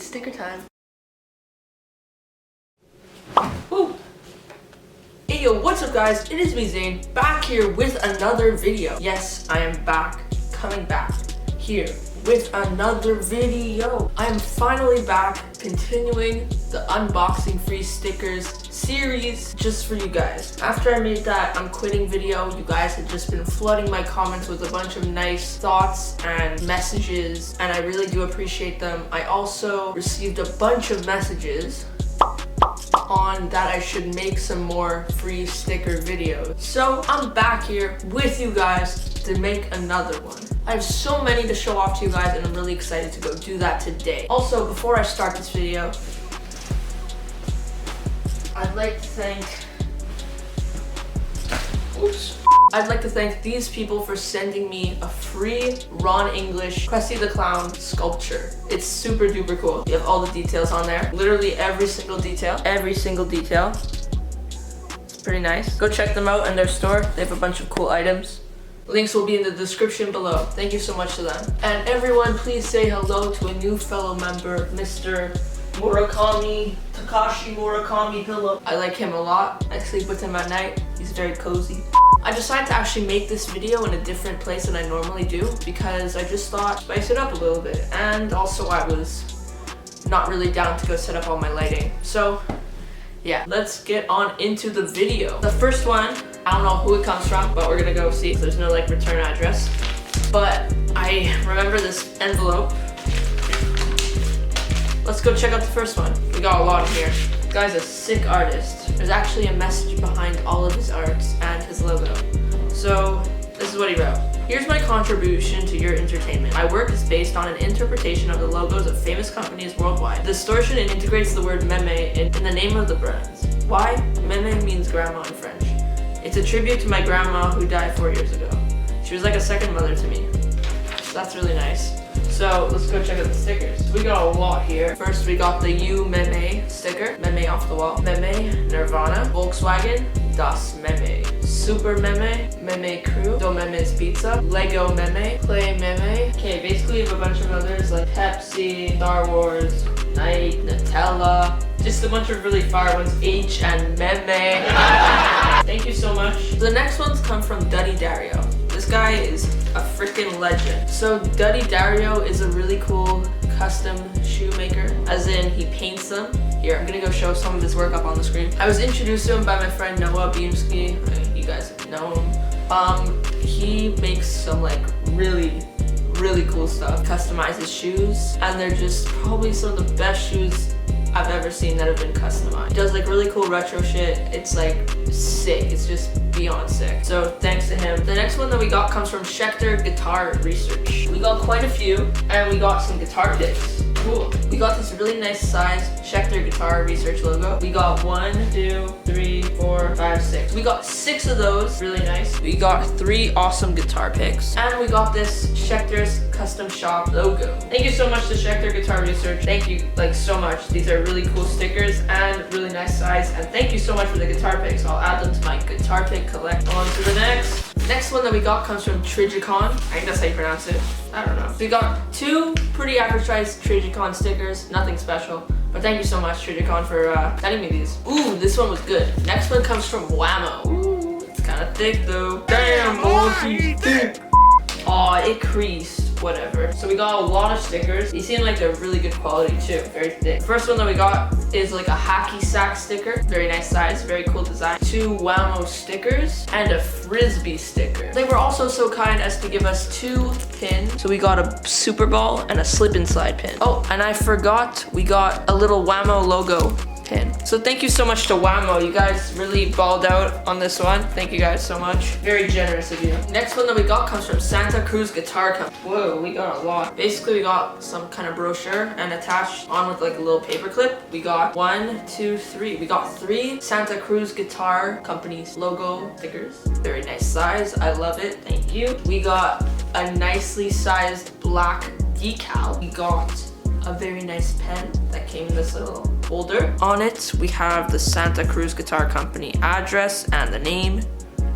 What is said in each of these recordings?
It's sticker time. Woo! Hey yo, what's up guys? It is me, Zane, back here with another video. Yes, I am back, coming back here with another video. I am finally back, continuing the unboxing free stickers series just for you guys. After I made that I'm quitting video, you guys had just been flooding my comments with a bunch of nice thoughts and messages, and I really do appreciate them. I also received a bunch of messages on that I should make some more free sticker videos. So I'm back here with you guys to make another one. I have so many to show off to you guys and I'm really excited to go do that today. Also, before I start this video, I'd like to thank these people for sending me a free Ron English Krusty the Clown sculpture. It's super duper cool. You have all the details on there. Literally every single detail. It's pretty nice. Go check them out in their store. They have a bunch of cool items. Links will be in the description below. Thank you so much to them. And everyone, please say hello to a new fellow member, Mr. Takashi Murakami Pillow. I like him a lot. I sleep with him at night. He's very cozy. I decided to actually make this video in a different place than I normally do because I just thought spice it up a little bit, and also I was not really down to go set up all my lighting. So yeah, let's get on into the video. The first one, I don't know who it comes from, but we're gonna go see. There's no like return address, but I remember this envelope. Let's go check out the first one. We got a lot in here. The guy's a sick artist. There's actually a message behind all of his arts and his logo. So this is what he wrote. Here's my contribution to your entertainment. My work is based on an interpretation of the logos of famous companies worldwide. Distortion and integrates the word meme in the name of the brands. Why? Meme means grandma in French. It's a tribute to my grandma who died 4 years ago. She was like a second mother to me. So that's really nice. So let's go check out the stickers. We got a lot here. First we got the You Meme sticker. Meme off the wall. Meme, Nirvana, Volkswagen, Das Meme, Super Meme, Meme Crew, Do Meme's Pizza, Lego Meme, Play Meme. Okay, basically we have a bunch of others like Pepsi, Star Wars, Nike, Nutella. Just a bunch of really fire ones. H and Meme. Thank you so much. The next ones come from Duddy Dario. This guy is a freaking legend. So Duddy Dario is a really cool custom shoemaker, as in he paints them. Here, I'm gonna go show some of his work up on the screen. I was introduced to him by my friend Noah Beamski. You guys know him. He makes some like really cool stuff. Customizes shoes, and they're just probably some of the best shoes I've ever seen that have been customized. He does like really cool retro shit. It's like sick. It's just beyond sick. So thanks to him. The next one that we got comes from Schecters Guitar Research. We got quite a few, and we got some guitar picks. Cool. We got this really nice size Schecters Guitar Research logo. We got 1, 2, 3, 4, 5, 6. We got 6 of those. Really nice. We got 3 awesome guitar picks. And we got this Schecters Custom Shop logo. Thank you so much to Schecters Guitar Research. Thank you like so much. These are really cool stickers and really nice size. And thank you so much for the guitar picks. I'll add them to my guitar pick collect. On to the next. Next one that we got comes from Trigicon. I think that's how you pronounce it. I don't know. We got 2 pretty average size Trigicon stickers. Nothing special. But thank you so much, Trigicon, for sending me these. Ooh, this one was good. Next one comes from Whammo. Ooh, it's kind of thick though. Damn, boy, he's thick. Aw, it creased. Whatever. So we got a lot of stickers. These seem like they're really good quality too. Very thick. The first one that we got is like a hacky sack sticker. Very nice size. Very cool design. 2 Whammo stickers and a Frisbee sticker. They were also so kind as to give us 2 pins. So we got a Super Ball and a slip and slide pin. Oh, and I forgot we got a little Whammo logo pin. So thank you so much to Whammo. You guys really balled out on this one. Thank you guys so much. Very generous of you. Next one that we got comes from Santa Cruz Guitar Company. Whoa, we got a lot. Basically, we got some kind of brochure, and attached on with like a little paper clip, we got 1, 2, 3. We got 3 Santa Cruz Guitar Company's logo stickers. Very nice size. I love it. Thank you. We got a nicely sized black decal. We got a very nice pen that came in this little holder. On it, we have the Santa Cruz Guitar Company address and the name.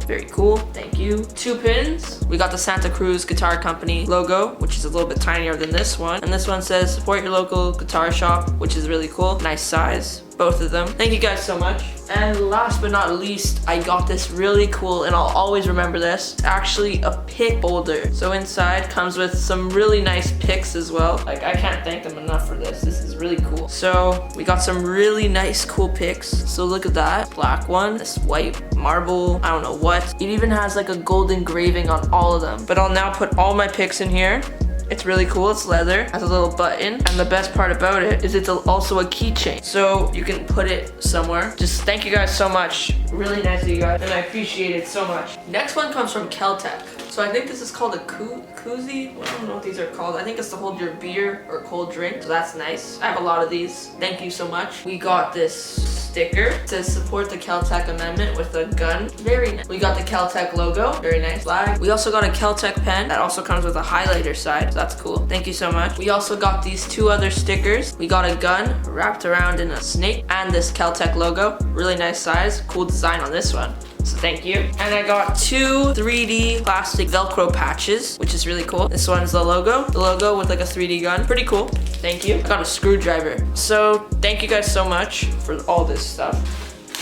Very cool. Thank you. 2 pins. We got the Santa Cruz Guitar Company logo, which is a little bit tinier than this one. And this one says, support your local guitar shop, which is really cool. Nice size, both of them. Thank you guys so much. And last but not least, I got this really cool, and I'll always remember this. It's actually a pick holder. So inside comes with some really nice picks as well. Like, I can't thank them enough for this. This is really cool. So we got some really nice cool picks. So look at that. Black one, this white marble, I don't know what. It even has like a gold engraving on all of them. But I'll now put all my picks in here. It's really cool, it's leather, has a little button, and the best part about it is it's also a keychain. So you can put it somewhere. Just thank you guys so much. Really nice of you guys, and I appreciate it so much. Next one comes from Keltec. So I think this is called a koozie. Well, I don't know what these are called. I think it's to hold your beer or cold drink, so that's nice. I have a lot of these. Thank you so much. We got this sticker. It says support the Keltec amendment with a gun. Very nice. We got the Keltec logo. Very nice flag. We also got a Keltec pen that also comes with a highlighter side. So that's cool. Thank you so much. We also got these two other stickers. We got a gun wrapped around in a snake and this Keltec logo. Really nice size. Cool design on this one. So thank you. And I got two 3D plastic Velcro patches, which is really cool. This one's the logo with like a 3D gun. Pretty cool. Thank you. I got a screwdriver. So thank you guys so much for all this stuff.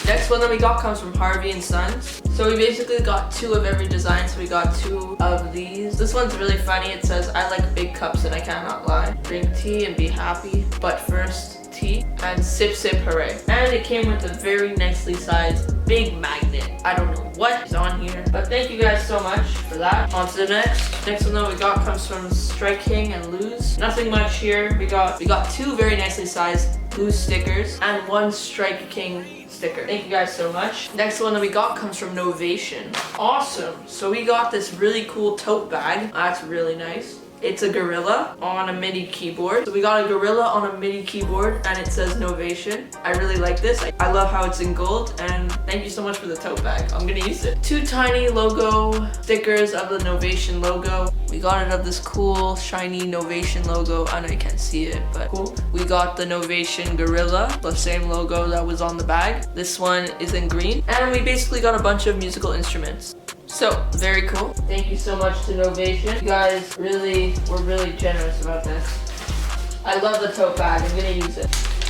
Next one that we got comes from Harvey and Sons. So we basically got two of every design. So we got two of these. This one's really funny. It says, I like big cups and I cannot lie. Drink tea and be happy, but first tea and sip sip hooray. And it came with a very nicely sized big magnet. I don't know what is on here, but thank you guys so much for that. On to the next. Next one that we got comes from Strike King and Lose. Nothing much here. We got two very nicely sized Lose stickers and one Strike King sticker. Thank you guys so much. Next one that we got comes from Novation. Awesome. So we got this really cool tote bag. That's really nice. It's a gorilla on a MIDI keyboard. So we got a gorilla on a MIDI keyboard and it says Novation. I really like this. I love how it's in gold, and thank you so much for the tote bag. I'm gonna use it. Two tiny logo stickers of the Novation logo. We got it of this cool shiny Novation logo. I know you can't see it, but cool. We got the Novation gorilla, the same logo that was on the bag. This one is in green. And we basically got a bunch of musical instruments. So, very cool. Thank you so much to Novation. You guys were really generous about this. I love the tote bag. I'm gonna use it.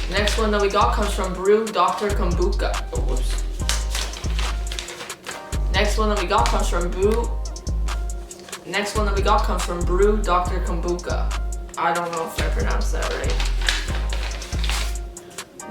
Next one that we got comes from Brew Dr. Kombucha. Oh, whoops. Next one that we got comes from Brew Dr. Kombucha. I don't know if I pronounced that right.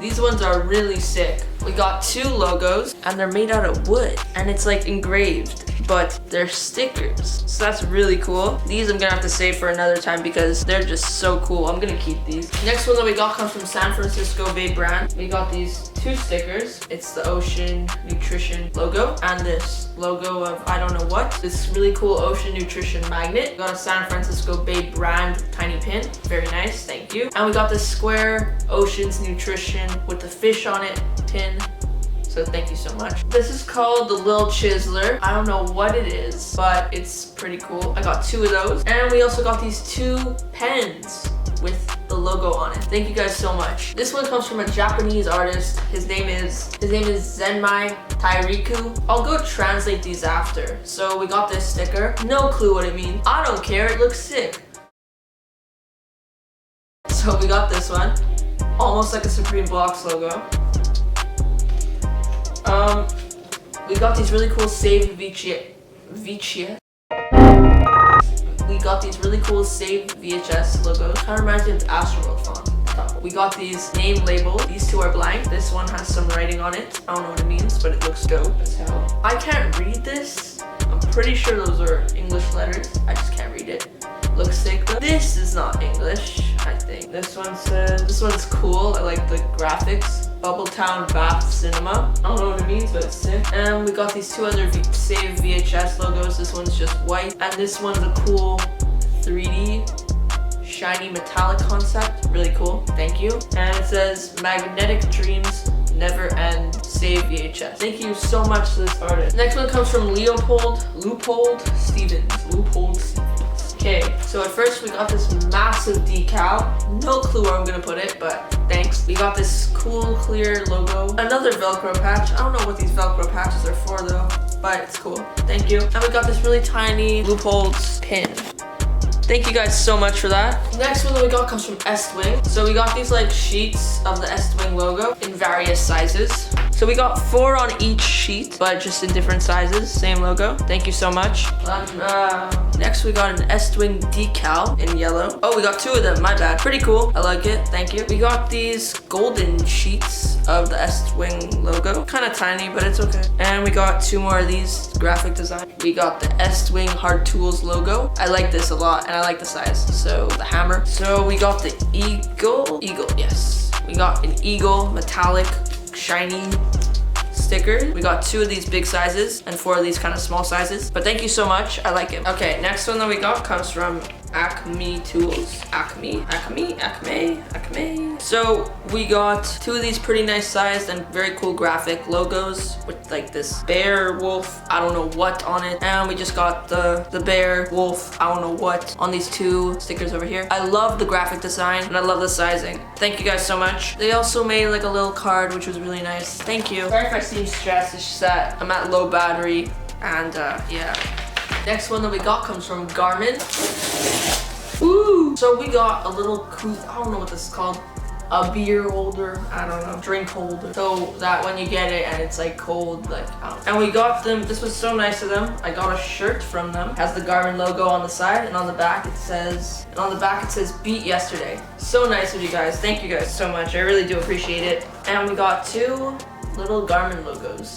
These ones are really sick. We got two logos and they're made out of wood and it's like engraved, but they're stickers. So that's really cool. These I'm gonna have to save for another time because they're just so cool. I'm gonna keep these. Next one that we got comes from San Francisco Bay brand. We got these two stickers. It's the Ocean Nutrition logo and this logo of I don't know what. This really cool Ocean Nutrition magnet. We got a San Francisco Bay brand tiny pin. Very nice, thank you. And we got this square Ocean's Nutrition with the fish on it pin. So thank you so much. This is called the Lil Chiseler. I don't know what it is, but it's pretty cool. I got two of those. And we also got these two pens with the logo on it. Thank you guys so much. This one comes from a Japanese artist. His name is Zenmai Tairiku. I'll go translate these after. So we got this sticker. No clue what it means. I don't care, it looks sick. So we got this one. Almost like a Supreme Blocks logo. We got these really cool Save VHS logos. Kind of reminds me of the Astroworld font. We got these name labels. These two are blank. This one has some writing on it. I don't know what it means, but it looks dope as hell. I can't read this. I'm pretty sure those are English letters. I just can't read it. Looks sick, but this is not English, I think. This one's cool. I like the graphics. Bubbletown Bath Cinema. I don't know what it means, but it's sick. And we got these two other Save VHS logos. This one's just white. And this one's a cool 3D shiny metallic concept. Really cool. Thank you. And it says Magnetic Dreams Never End Save VHS. Thank you so much to this artist. Next one comes from Leupold Stevens. Okay, so at first we got this massive decal. No clue where I'm gonna put it, but thanks. We got this cool clear logo. Another Velcro patch. I don't know what these Velcro patches are for though. but it's cool. Thank you. And we got this really tiny loopholes pin. Thank you guys so much for that. Next one that we got comes from Estwing. So we got these like sheets of the Estwing logo in various sizes. So we got 4 on each sheet, but just in different sizes, same logo. Thank you so much. Next we got an Estwing decal in yellow. Oh, we got 2 of them, my bad. Pretty cool, I like it, thank you. We got these golden sheets of the Estwing logo. Kind of tiny, but it's okay. And we got 2 more of these graphic design. We got the Estwing Hard Tools logo. I like this a lot, and I like the size. So the hammer. So we got the eagle, yes. We got an eagle metallic shiny sticker. We got 2 of these big sizes and 4 of these kind of small sizes. But thank you so much. I like it. Okay, next one that we got comes from Acme Tools. Acme. So we got 2 of these pretty nice sized and very cool graphic logos with like this bear, wolf, I don't know what on it. And we just got the bear, wolf, I don't know what on these 2 stickers over here. I love the graphic design and I love the sizing. Thank you guys so much. They also made like a little card, which was really nice. Thank you. Sorry if I seem stressed, it's just that I'm at low battery and yeah. Next one that we got comes from Garmin. Ooh! So we got a little cool, I don't know what this is called. A beer holder, I don't know, drink holder. So that when you get it and it's like cold, like, I don't know. And we got them, this was so nice of them. I got a shirt from them. It has the Garmin logo on the side and on the back it says, beat yesterday. So nice of you guys. Thank you guys so much. I really do appreciate it. And we got 2 little Garmin logos.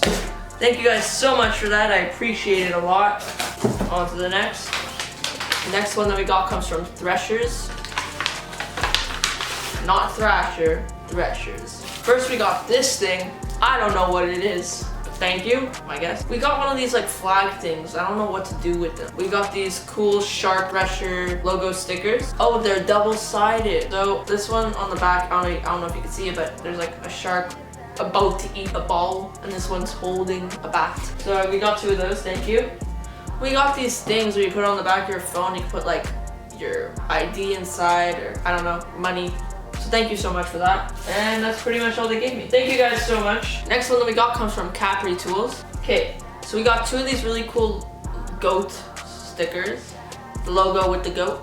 Thank you guys so much for that. I appreciate it a lot. On to the next. The next one that we got comes from Threshers. Not Thrasher, Threshers. First we got this thing. I don't know what it is. But thank you, I guess. We got one of these like flag things. I don't know what to do with them. We got these cool Shark Thresher logo stickers. Oh, they're double-sided. So this one on the back, I don't know if you can see it, but there's like a shark about to eat a ball, and this one's holding a bat. So we got 2 of those, thank you. We got these things where you put it on the back of your phone, you can put like your ID inside, or I don't know, money. So thank you so much for that. And that's pretty much all they gave me. Thank you guys so much. Next one that we got comes from Capri Tools. Okay, so we got 2 of these really cool goat stickers. The logo with the goat.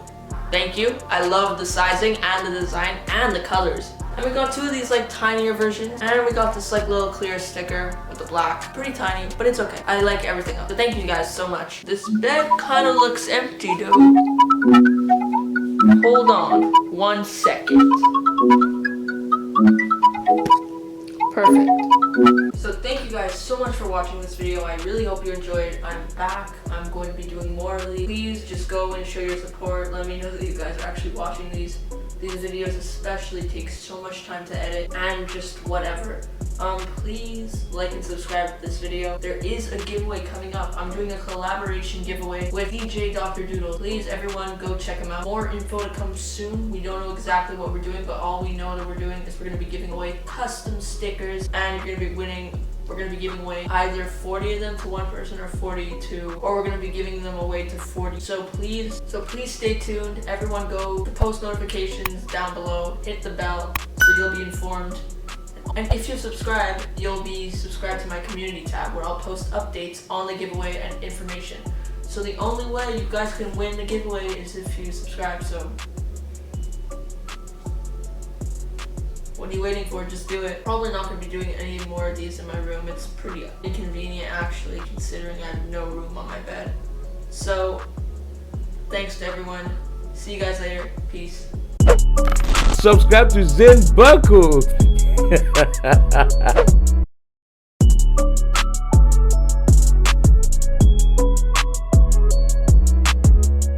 Thank you. I love the sizing and the design and the colors. And we got 2 of these like tinier versions. And we got this like little clear sticker with the black. Pretty tiny, but it's okay. I like everything else. So thank you guys so much. This bag kind of looks empty though. Hold on 1 second. Perfect. So thank you guys so much for watching this video. I really hope you enjoyed. I'm back. I'm going to be doing more of these. Please just go and show your support. Let me know that you guys are actually watching these. These videos especially take so much time to edit and just whatever. Please like and subscribe to this video. There is a giveaway coming up. I'm doing a collaboration giveaway with DJ Dr. Doodle. Please everyone go check him out. More info to come soon. We don't know exactly what we're doing, but all we know that we're doing is we're going to be giving away custom stickers, and you're going to be winning. We're going to be giving away either 40 of them to one person or 42, or we're going to be giving them away to 40. So please stay tuned. Everyone go to post notifications down below, hit the bell so you'll be informed. And if you subscribe, you'll be subscribed to my community tab where I'll post updates on the giveaway and information. So the only way you guys can win the giveaway is if you subscribe, so what are you waiting for? Just do it. Probably not going to be doing any more of these in my room. It's pretty inconvenient actually, considering I have no room on my bed. So thanks to everyone. See you guys later. Peace. Subscribe to Zane Burko.